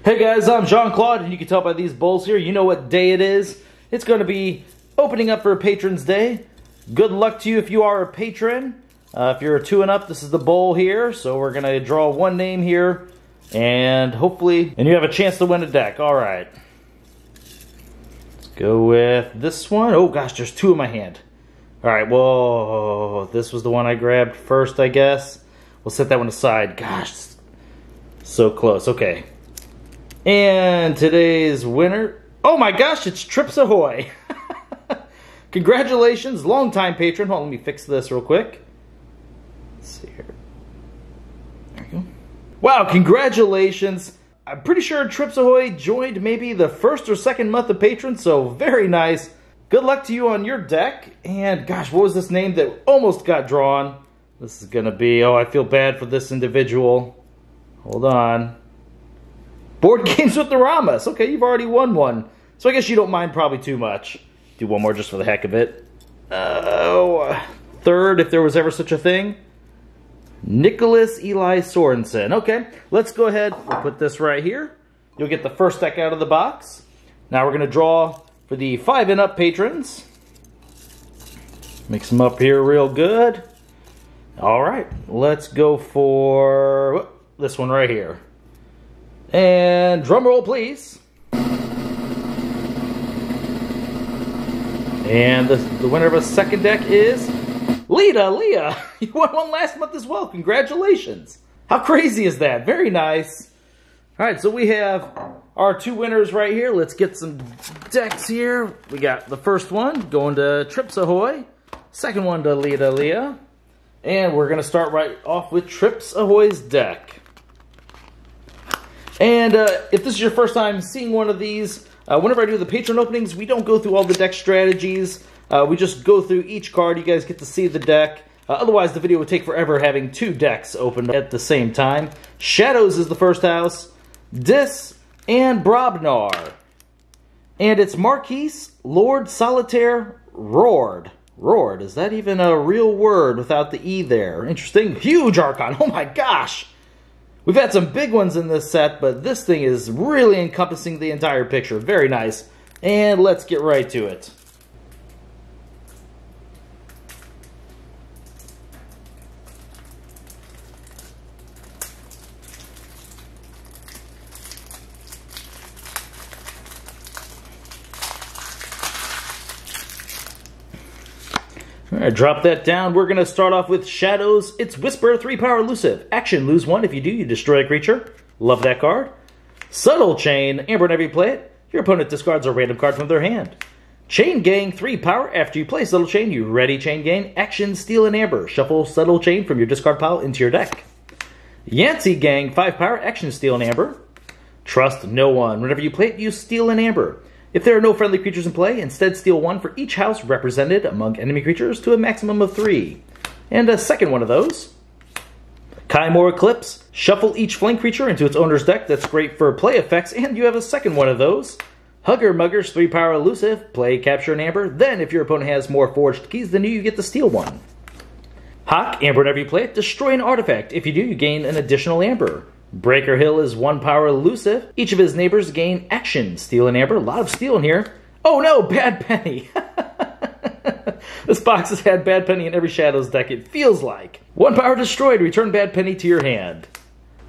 Hey guys, I'm Jean-Claude, and you can tell by these bowls here, you know what day it is. It's going to be opening up for Patrons Day. Good luck to you if you are a patron. If you're a 2 and up, this is the bowl here. So we're going to draw one name here, and hopefully, and you have a chance to win a deck. All right. Let's go with this one. Oh gosh, there's 2 in my hand. All right, well, this was the one I grabbed first, I guess. We'll set that one aside. Gosh, so close. Okay. And today's winner, oh my gosh, it's Trips Ahoy. Congratulations, longtime patron. Hold on, let me fix this real quick. Let's see here. There we go. Wow, congratulations. I'm pretty sure Trips Ahoy joined maybe the 1st or 2nd month of patron, so very nice. Good luck to you on your deck. And gosh, what was this name that almost got drawn? This is gonna be, oh, I feel bad for this individual. Hold on. Board Games with the Ramas. Okay, you've already won one. So I guess you don't mind probably too much. Do one more just for the heck of it. Third, if there was ever such a thing. Nicholas Eli Sorensen. Okay, let's go ahead. We'll put this right here. You'll get the first deck out of the box. Now we're going to draw for the 5 and up patrons. Mix them up here real good. All right, let's go for this one right here. And drum roll, please. And the winner of a second deck is Leah. You won one last month as well. Congratulations. How crazy is that? Very nice. All right, so we have our 2 winners right here. Let's get some decks here. We got the first one going to Trips Ahoy. Second one to Leah. And we're going to start right off with Trips Ahoy's deck. And if this is your first time seeing one of these, whenever I do the patron openings, we don't go through all the deck strategies. We just go through each card. You guys get to see the deck. Otherwise, the video would take forever having 2 decks open at the same time. Shadows is the first house. Dis and Brobnar. And it's Marquise, Lord Solitaire, Roared. Roared, is that even a real word without the E there? Interesting. Huge Archon. Oh my gosh. We've had some big ones in this set, but this thing is really encompassing the entire picture. Very nice. And let's get right to it. Alright, drop that down. We're going to start off with Shadows. It's Whisper, 3-power elusive. Action, lose 1. If you do, you destroy a creature. Love that card. Subtle Chain. Amber, whenever you play it, your opponent discards a random card from their hand. Chain Gang, 3-power. After you play Subtle Chain, you ready Chain Gang. Action, steal an Amber. Shuffle Subtle Chain from your discard pile into your deck. Yancey Gang, 5-power. Action, steal an Amber. Trust no one. Whenever you play it, you steal an Amber. If there are no friendly creatures in play, instead steal 1 for each house represented among enemy creatures to a maximum of 3. And a second one of those. Kaimor Eclipse. Shuffle each flank creature into its owner's deck. That's great for play effects, and you have a second one of those. Hugger Muggers, 3-power elusive. Play, capture an Amber. Then, if your opponent has more forged keys than you get to steal 1. Hawk, Amber, whenever you play it, destroy an artifact. If you do, you gain an additional Amber. Breaker Hill is 1-power elusive. Each of his neighbors gain action. Steal an Amber. A lot of steal in here. Oh no, Bad Penny. This box has had Bad Penny in every Shadows deck, it feels like. 1-power destroyed. Return Bad Penny to your hand.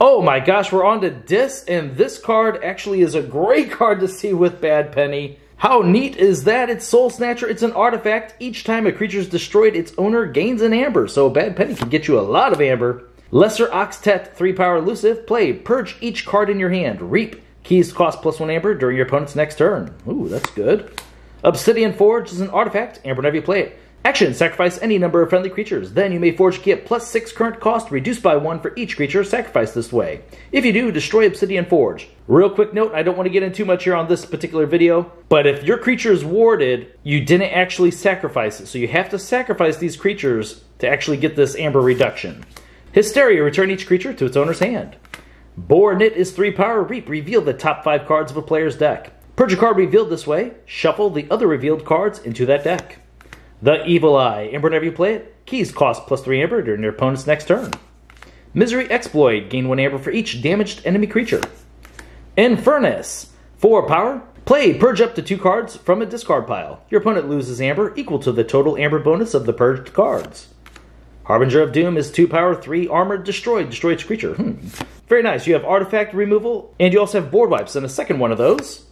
Oh my gosh, we're on to Dis, and this card actually is a great card to see with Bad Penny. How neat is that? It's Soul Snatcher. It's an artifact. Each time a creature is destroyed, its owner gains an Amber. So Bad Penny can get you a lot of Amber. Lesser Oxtet, 3-power elusive. Play, purge each card in your hand. Reap. Keys cost +1 Amber during your opponent's next turn. Ooh, that's good. Obsidian Forge is an artifact. Amber, whenever you play it. Action, sacrifice any number of friendly creatures. Then you may forge a key at +6 current cost, reduced by 1 for each creature sacrificed this way. If you do, destroy Obsidian Forge. Real quick note, I don't want to get in too much here on this particular video, but if your creature is warded, you didn't actually sacrifice it. So you have to sacrifice these creatures to actually get this Amber reduction. Hysteria, return each creature to its owner's hand. Boar Knit is 3-power. Reap, reveal the top 5 cards of a player's deck. Purge a card revealed this way. Shuffle the other revealed cards into that deck. The Evil Eye. Amber, whenever you play it, keys cost +3 Amber during your opponent's next turn. Misery Exploit. Gain 1 Amber for each damaged enemy creature. Infernus. 4 power. Play, purge up to 2 cards from a discard pile. Your opponent loses amber equal to the total amber bonus of the purged cards. Harbinger of Doom is 2 power, 3 armor, destroyed its creature. Very nice. You have artifact removal, and you also have board wipes, and a second one of those.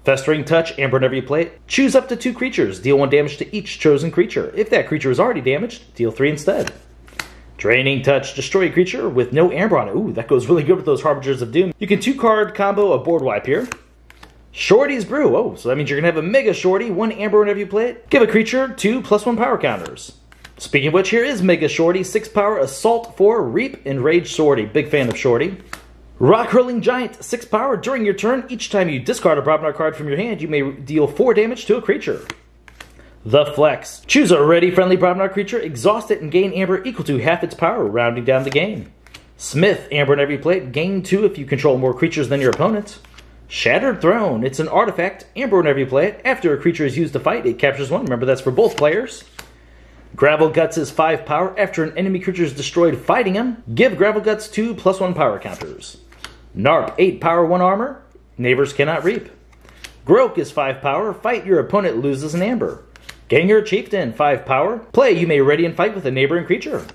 Festering Touch, amber whenever you play it. Choose up to 2 creatures. Deal 1 damage to each chosen creature. If that creature is already damaged, deal 3 instead. Draining Touch, destroy a creature with no amber on it. Ooh, that goes really good with those Harbingers of Doom. You can 2-card combo a board wipe here. Shorty's Brew. Oh, so that means you're going to have a Mega Shorty, 1 amber whenever you play it. Give a creature 2+1 power counters. Speaking of which, here is Mega Shorty, 6 power, Assault 4, Reap, Enraged Shorty. Big fan of Shorty. Rock Hurling Giant, 6 power. During your turn, each time you discard a Brobnar card from your hand, you may deal 4 damage to a creature. The Flex. Choose a ready friendly Brobnar creature, exhaust it, and gain amber equal to half its power, rounding down the game. Smith, amber whenever you play it. Gain 2 if you control more creatures than your opponent. Shattered Throne. It's an artifact, amber whenever you play it. After a creature is used to fight, it captures 1. Remember, that's for both players. Gravel Guts is 5 power. After an enemy creature is destroyed fighting him, give Gravel Guts 2+1 power counters. Narp, 8 power, 1 armor. Neighbors cannot reap. Groke is 5 power. Fight, your opponent loses an amber. Ganger Chieftain, 5 power. Play, you may ready and fight with a neighboring creature.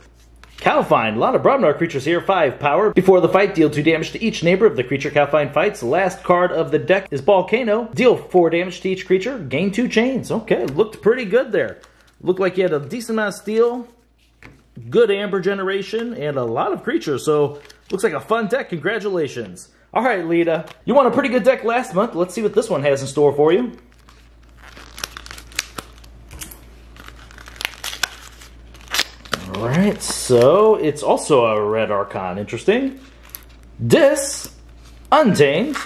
Calfine, a lot of Brobnar creatures here, 5 power. Before the fight, deal 2 damage to each neighbor of the creature Calfine fights. Last card of the deck is Volcano. Deal 4 damage to each creature. Gain 2 chains. Okay, looked pretty good there. Looked like you had a decent amount of steel, good amber generation, and a lot of creatures. So, looks like a fun deck. Congratulations. All right, Lita. You won a pretty good deck last month. Let's see what this one has in store for you. All right, so it's also a red Archon. Interesting. Dis, Untamed,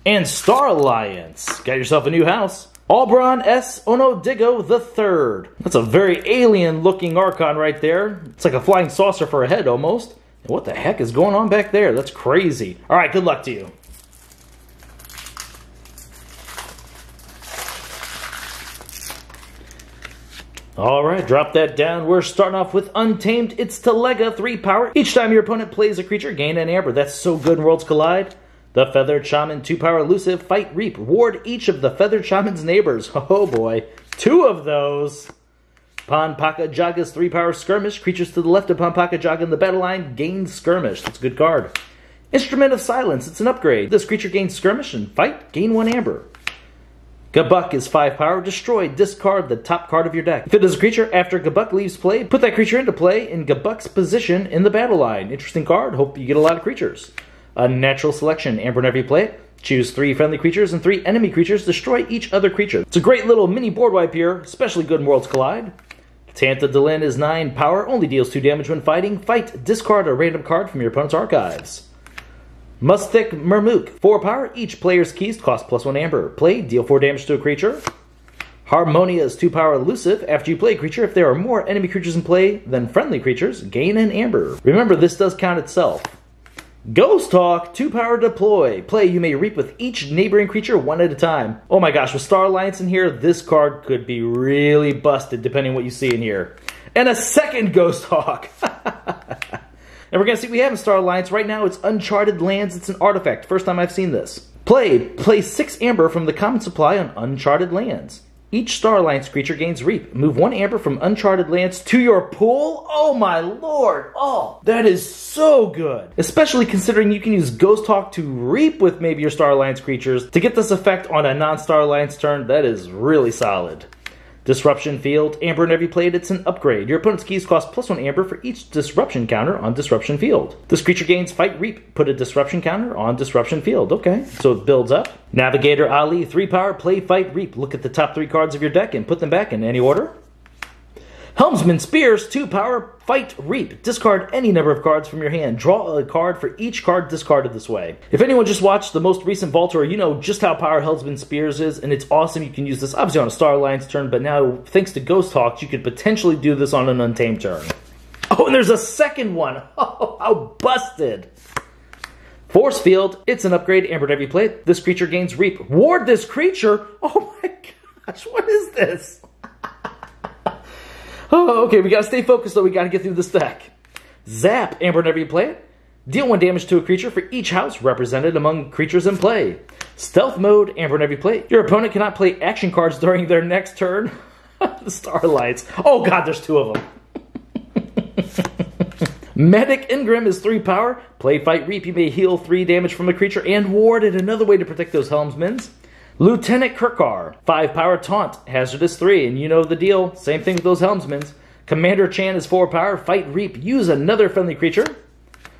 and Star Alliance. Got yourself a new house. Albron S. Onodigo III. That's a very alien-looking Archon right there. It's like a flying saucer for a head, almost. And what the heck is going on back there? That's crazy. All right, good luck to you. All right, drop that down. We're starting off with Untamed. It's Telega, 3 power. Each time your opponent plays a creature, gain an amber. That's so good in Worlds Collide. The Feathered Shaman, 2 power elusive. Fight, reap. Ward each of the Feathered Shaman's neighbors. Oh boy. 2 of those. Panpaka Jaga's 3 power skirmish. Creatures to the left of Panpaka Jaga in the battle line gain skirmish. That's a good card. Instrument of Silence. It's an upgrade. This creature gains skirmish and fight. Gain 1 amber. Gabuk is 5 power. Destroy. Discard the top card of your deck. If it is a creature after Gabuk leaves play, put that creature into play in Gabuk's position in the battle line. Interesting card. Hope you get a lot of creatures. Unnatural Selection. Amber whenever you play it. Choose 3 friendly creatures and 3 enemy creatures. Destroy each other creature. It's a great little mini board wipe here. Especially good in Worlds Collide. Tanta Delin is 9 power. Only deals 2 damage when fighting. Fight. Discard a random card from your opponent's archives. Mustik Mermook. 4 power. Each player's keys cost +1 amber. Play. Deal 4 damage to a creature. Harmonia is 2 power elusive. After you play a creature, if there are more enemy creatures in play than friendly creatures, gain an amber. Remember, this does count itself. Ghost Hawk, 2 power deploy. Play, you may reap with each neighboring creature 1 at a time. Oh my gosh, with Star Alliance in here, this card could be really busted depending on what you see in here. And a second Ghost Hawk. And we're going to see what we have in Star Alliance. Right now, it's Uncharted Lands. It's an artifact. First time I've seen this. Play 6 amber from the common supply on Uncharted Lands. Each Star Alliance creature gains reap. Move 1 amber from Uncharted Lands to your pool. Oh my lord. Oh, that is so good. Especially considering you can use Ghost Hawk to reap with maybe your Star Alliance creatures. To get this effect on a non-Star Alliance turn, that is really solid. Disruption Field. Amber whenever you play it, it's an upgrade. Your opponent's keys cost +1 amber for each disruption counter on Disruption Field. This creature gains Fight Reap. Put a disruption counter on Disruption Field. Okay, so it builds up. Navigator Ali, 3 power, play Fight Reap. Look at the top 3 cards of your deck and put them back in any order. Helmsman Spears, 2 power, Fight Reap. Discard any number of cards from your hand. Draw a card for each card discarded this way. If anyone just watched the most recent Vault Tour, you know just how powerful Helmsman Spears is, and it's awesome. You can use this obviously on a Star Alliance turn, but now, thanks to Ghost Hawk, you could potentially do this on an Untamed turn. Oh, and there's a second one. Oh, how busted. Force Field, it's an upgrade. Amber whenever you play it, this creature gains Reap. Ward this creature. Oh my gosh, what is this? Oh, okay, we gotta stay focused though. We gotta get through this deck. Zap, Amber whenever you play it. Deal 1 damage to a creature for each house represented among creatures in play. Stealth mode, Amber and Every Plate. Your opponent cannot play action cards during their next turn. The Starlights. Oh god, there's 2 of them. Medic Ingram is 3 power. Play Fight Reap. You may heal 3 damage from a creature and ward it. Another way to protect those helmsmen. Lieutenant Kirkar, 5 power. Taunt. Hazardous 3. And you know the deal. Same thing with those helmsmen. Commander Chan is 4 power. Fight Reap. Use another friendly creature.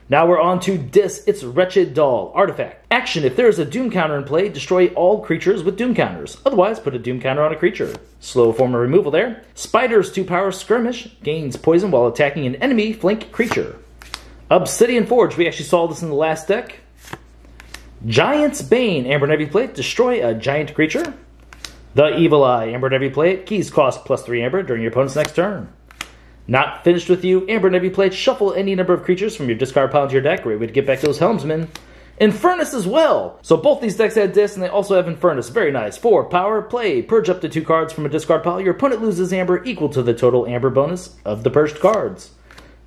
Now we're on to Dis. It's Wretched Doll. Artifact. Action. If there is a Doom counter in play, destroy all creatures with Doom counters. Otherwise, put a Doom counter on a creature. Slow form of removal there. Spider's 2 power. Skirmish. Gains poison while attacking an enemy flank creature. Obsidian Forge. We actually saw this in the last deck. Giant's Bane. Amber and Every Plate. Destroy a giant creature. The Evil Eye. Amber and Every Plate. Keys cost +3 Amber during your opponent's next turn. Not finished with you. Amber and Every Plate. Shuffle any number of creatures from your discard pile into your deck. Great way to get back those helmsmen. Infernus as well. So both these decks had Dis, and they also have Infernus. Very nice. 4 power. Play. Purge up to 2 cards from a discard pile. Your opponent loses Amber equal to the total Amber bonus of the purged cards.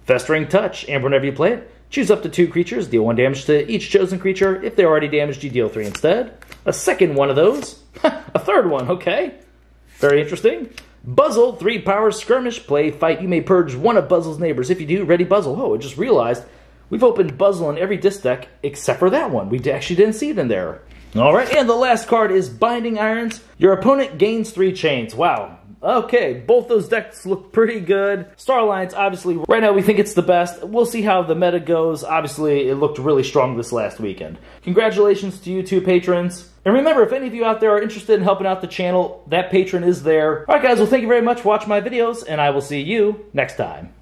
Festering Touch. Amber and Every Plate. Choose up to 2 creatures. Deal 1 damage to each chosen creature. If they're already damaged, you deal 3 instead. A second one of those. A third one. Okay. Very interesting. Buzzle, 3 power. Skirmish. Play Fight. You may purge 1 of Buzzle's neighbors. If you do, ready Buzzle. Oh, I just realized we've opened Buzzle in every disc deck except for that one. We actually didn't see it in there. Alright, and the last card is Binding Irons. Your opponent gains 3 chains. Wow. Okay, both those decks look pretty good. Starlights, obviously, right now we think it's the best. We'll see how the meta goes. Obviously, it looked really strong this last weekend. Congratulations to you 2 patrons. And remember, if any of you out there are interested in helping out the channel, that patron is there. Alright guys, well thank you very much for watching my videos, and I will see you next time.